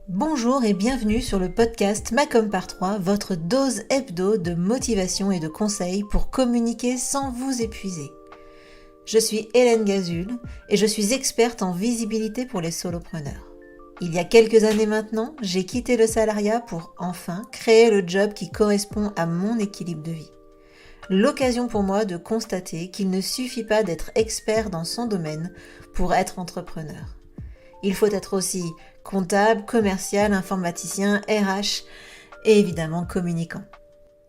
Bonjour et bienvenue sur le podcast Macom par 3, votre dose hebdo de motivation et de conseils pour communiquer sans vous épuiser. Je suis Hélène Gazul et je suis experte en visibilité pour les solopreneurs. Il y a quelques années maintenant, j'ai quitté le salariat pour enfin créer le job qui correspond à mon équilibre de vie. L'occasion pour moi de constater qu'il ne suffit pas d'être expert dans son domaine pour être entrepreneur. Il faut être aussi comptable, commercial, informaticien, RH et évidemment communicant.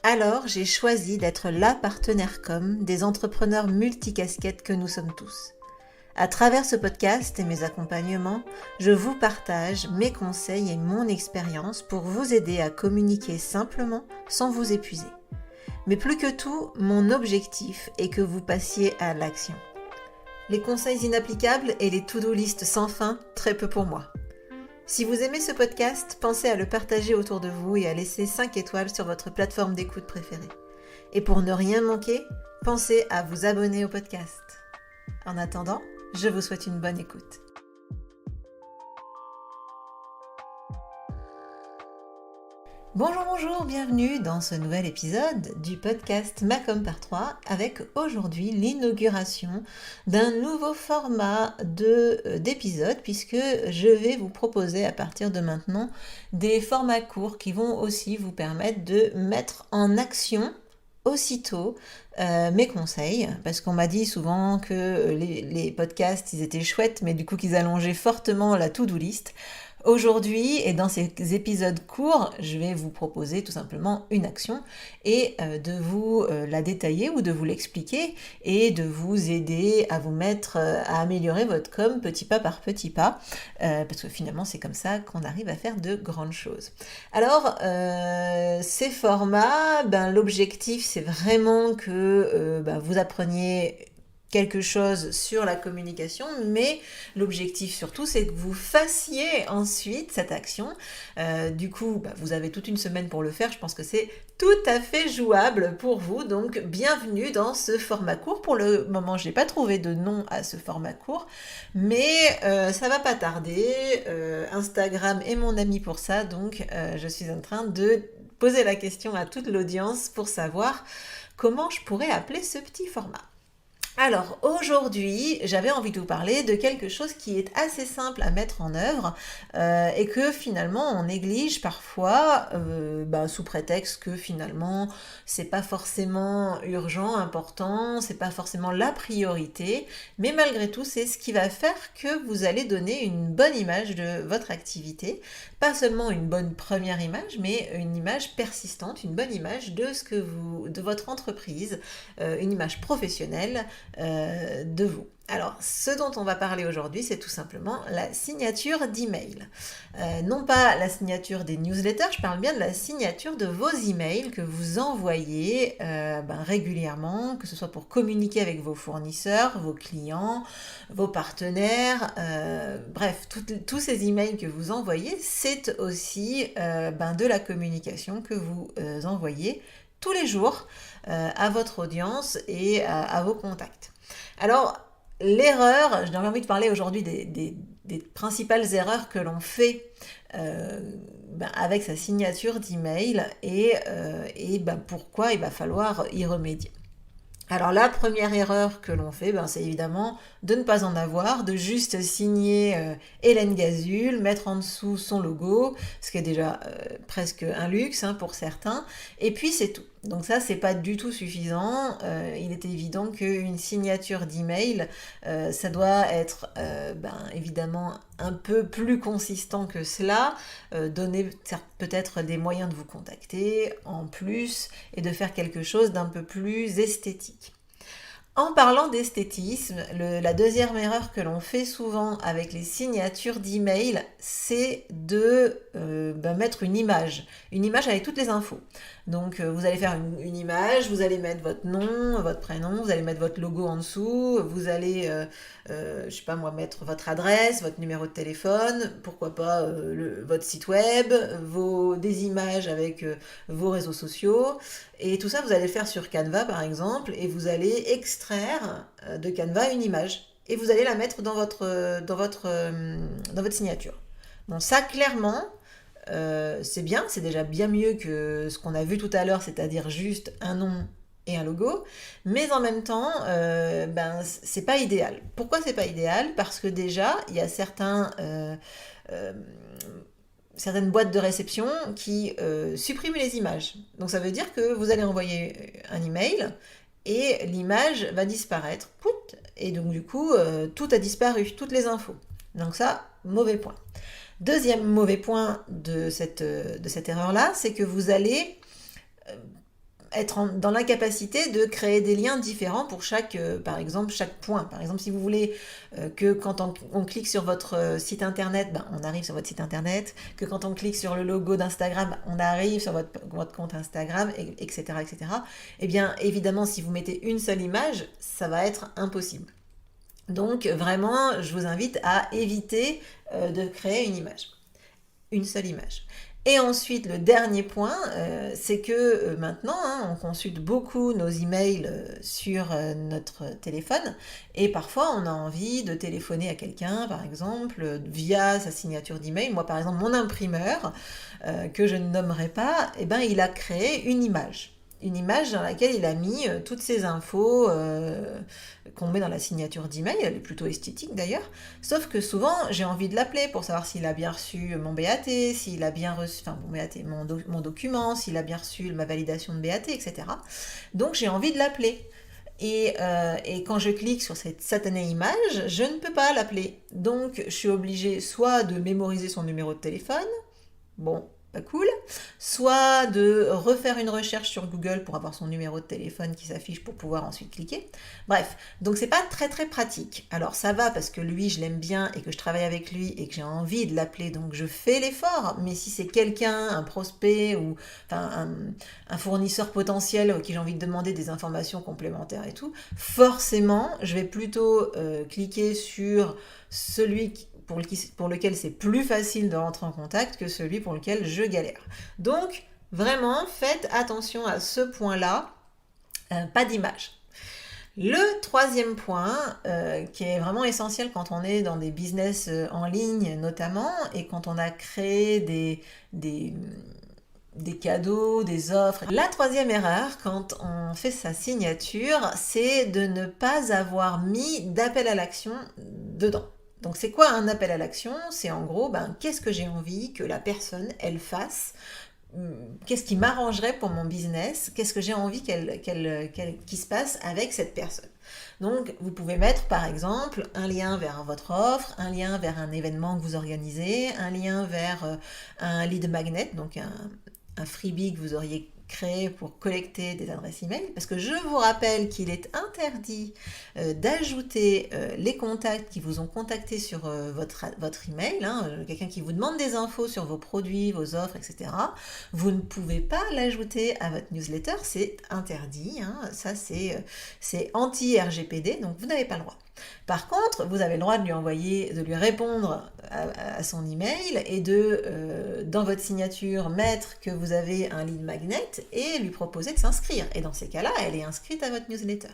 Alors, j'ai choisi d'être la partenaire com des entrepreneurs multicasquettes que nous sommes tous. À travers ce podcast et mes accompagnements, je vous partage mes conseils et mon expérience pour vous aider à communiquer simplement sans vous épuiser. Mais plus que tout, mon objectif est que vous passiez à l'action. Les conseils inapplicables et les to-do list sans fin, très peu pour moi. Si vous aimez ce podcast, pensez à le partager autour de vous et à laisser 5 étoiles sur votre plateforme d'écoute préférée. Et pour ne rien manquer, pensez à vous abonner au podcast. En attendant, je vous souhaite une bonne écoute. Bonjour, bienvenue dans ce nouvel épisode du podcast Macom par 3 avec aujourd'hui l'inauguration d'un nouveau format d'épisode puisque je vais vous proposer à partir de maintenant des formats courts qui vont aussi vous permettre de mettre en action aussitôt mes conseils, parce qu'on m'a dit souvent que les podcasts ils étaient chouettes mais du coup qu'ils allongeaient fortement la to-do list. Aujourd'hui et dans ces épisodes courts, je vais vous proposer tout simplement une action et de vous la détailler ou de vous l'expliquer et de vous aider à vous mettre à améliorer votre com petit pas par petit pas parce que finalement c'est comme ça qu'on arrive à faire de grandes choses. Alors ces formats, l'objectif c'est vraiment que vous appreniez quelque chose sur la communication, mais l'objectif surtout c'est que vous fassiez ensuite cette action. Du coup, vous avez toute une semaine pour le faire, je pense que c'est tout à fait jouable pour vous, donc bienvenue dans ce format court. Pour le moment, je n'ai pas trouvé de nom à ce format court, mais ça va pas tarder. Instagram est mon ami pour ça, donc je suis en train de poser la question à toute l'audience pour savoir comment je pourrais appeler ce petit format. Alors aujourd'hui, j'avais envie de vous parler de quelque chose qui est assez simple à mettre en œuvre et que finalement on néglige parfois sous prétexte que finalement c'est pas forcément urgent, important, c'est pas forcément la priorité, mais malgré tout c'est ce qui va faire que vous allez donner une bonne image de votre activité, pas seulement une bonne première image, mais une image persistante, une bonne image de votre entreprise, une image professionnelle de vous. Alors, ce dont on va parler aujourd'hui, c'est tout simplement la signature d'email. Non pas la signature des newsletters, je parle bien de la signature de vos emails que vous envoyez régulièrement, que ce soit pour communiquer avec vos fournisseurs, vos clients, vos partenaires, bref, tous ces emails que vous envoyez, c'est aussi de la communication que vous envoyez tous les jours à votre audience et à vos contacts. Alors, l'erreur, j'ai envie de parler aujourd'hui des principales erreurs que l'on fait avec sa signature d'email et pourquoi il va falloir y remédier. Alors la première erreur que l'on fait, c'est évidemment de ne pas en avoir, de juste signer Hélène Gazul, mettre en dessous son logo, ce qui est déjà presque un luxe pour certains, et puis c'est tout. Donc ça, c'est pas du tout suffisant. Il est évident qu'une signature d'email, ça doit être évidemment un peu plus consistant que cela, donner peut-être des moyens de vous contacter en plus et de faire quelque chose d'un peu plus esthétique. En parlant d'esthétisme, la deuxième erreur que l'on fait souvent avec les signatures d'email, c'est de mettre une image avec toutes les infos. Donc vous allez faire une image, vous allez mettre votre nom, votre prénom, vous allez mettre votre logo en dessous, vous allez, mettre votre adresse, votre numéro de téléphone, pourquoi pas votre site web, des images avec vos réseaux sociaux. Et tout ça, vous allez le faire sur Canva par exemple, et vous allez extraire de Canva une image. Et vous allez la mettre dans votre signature. Bon, ça clairement, c'est bien, c'est déjà bien mieux que ce qu'on a vu tout à l'heure, c'est-à-dire juste un nom et un logo, mais en même temps, c'est pas idéal. Pourquoi c'est pas idéal? Parce que déjà, il y a euh, certaines boîtes de réception qui suppriment les images. Donc ça veut dire que vous allez envoyer un email et l'image va disparaître. Pout. Et donc du coup, tout a disparu, toutes les infos. Donc ça, mauvais point. Deuxième mauvais point de cette erreur-là, c'est que vous allez être dans l'incapacité de créer des liens différents pour par exemple, chaque point. Par exemple, si vous voulez que quand on clique sur votre site internet, on arrive sur votre site internet, que quand on clique sur le logo d'Instagram, on arrive sur votre compte Instagram, etc., etc. Eh bien, évidemment, si vous mettez une seule image, ça va être impossible. Donc, vraiment, je vous invite à éviter de créer une seule image. Et ensuite, le dernier point, c'est que maintenant, on consulte beaucoup nos emails sur notre téléphone et parfois on a envie de téléphoner à quelqu'un, par exemple, via sa signature d'email. Moi, par exemple, mon imprimeur, que je ne nommerai pas, il a créé une image. Une image dans laquelle il a mis toutes ces infos qu'on met dans la signature d'email, elle est plutôt esthétique d'ailleurs, sauf que souvent j'ai envie de l'appeler pour savoir s'il a bien reçu mon BAT, s'il a bien reçu, mon document, s'il a bien reçu ma validation de BAT, etc. Donc j'ai envie de l'appeler. Et quand je clique sur cette satanée image, je ne peux pas l'appeler. Donc je suis obligée soit de mémoriser son numéro de téléphone, bon, pas cool, soit de refaire une recherche sur Google pour avoir son numéro de téléphone qui s'affiche pour pouvoir ensuite cliquer. Bref, donc c'est pas très très pratique. Alors ça va parce que lui je l'aime bien et que je travaille avec lui et que j'ai envie de l'appeler, donc je fais l'effort, mais si c'est quelqu'un, un prospect ou un fournisseur potentiel à qui j'ai envie de demander des informations complémentaires et tout, forcément je vais plutôt cliquer sur celui pour lequel c'est plus facile de rentrer en contact que celui pour lequel je galère. Donc, vraiment, faites attention à ce point-là, pas d'image. Le troisième point, qui est vraiment essentiel quand on est dans des business en ligne notamment, et quand on a créé des cadeaux, des offres. La troisième erreur, quand on fait sa signature, c'est de ne pas avoir mis d'appel à l'action dedans. Donc c'est quoi un appel à l'action? C'est en gros, qu'est-ce que j'ai envie que la personne, elle fasse? Qu'est-ce qui m'arrangerait pour mon business? Qu'est-ce que j'ai envie qu'il se passe avec cette personne? Donc vous pouvez mettre par exemple un lien vers votre offre, un lien vers un événement que vous organisez, un lien vers un lead magnet, donc un freebie que vous auriez créé pour collecter des adresses email, parce que je vous rappelle qu'il est interdit d'ajouter les contacts qui vous ont contacté sur votre email, quelqu'un qui vous demande des infos sur vos produits, vos offres, etc. Vous ne pouvez pas l'ajouter à votre newsletter, c'est interdit, ça c'est anti-RGPD, donc vous n'avez pas le droit. Par contre, vous avez le droit de lui répondre à son email et dans votre signature, mettre que vous avez un lead magnet et lui proposer de s'inscrire. Et dans ces cas-là, elle est inscrite à votre newsletter.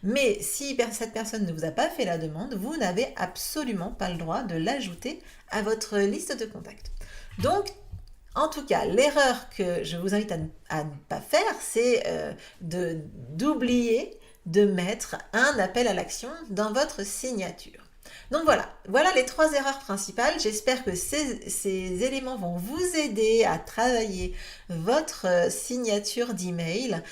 Mais si cette personne ne vous a pas fait la demande, vous n'avez absolument pas le droit de l'ajouter à votre liste de contacts. Donc, en tout cas, l'erreur que je vous invite à ne pas faire, c'est d'oublier de mettre un appel à l'action dans votre signature. Donc voilà les 3 erreurs principales. J'espère que ces éléments vont vous aider à travailler votre signature d'email.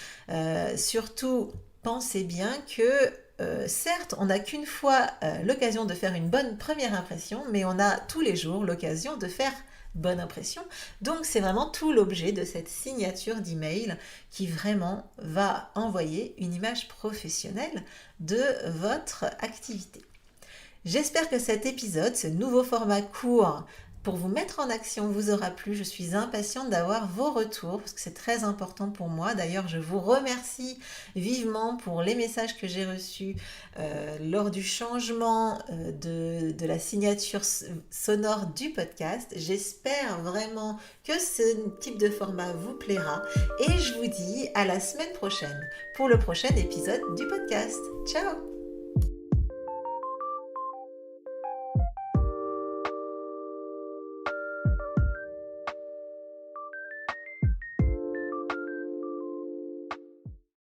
Surtout, pensez bien que certes, on n'a qu'une fois l'occasion de faire une bonne première impression, mais on a tous les jours l'occasion de faire bonne impression. Donc c'est vraiment tout l'objet de cette signature d'email qui vraiment va envoyer une image professionnelle de votre activité. J'espère que cet épisode, ce nouveau format court pour vous mettre en action, vous aura plu. Je suis impatiente d'avoir vos retours parce que c'est très important pour moi. D'ailleurs, je vous remercie vivement pour les messages que j'ai reçus lors du changement de la signature sonore du podcast. J'espère vraiment que ce type de format vous plaira et je vous dis à la semaine prochaine pour le prochain épisode du podcast. Ciao!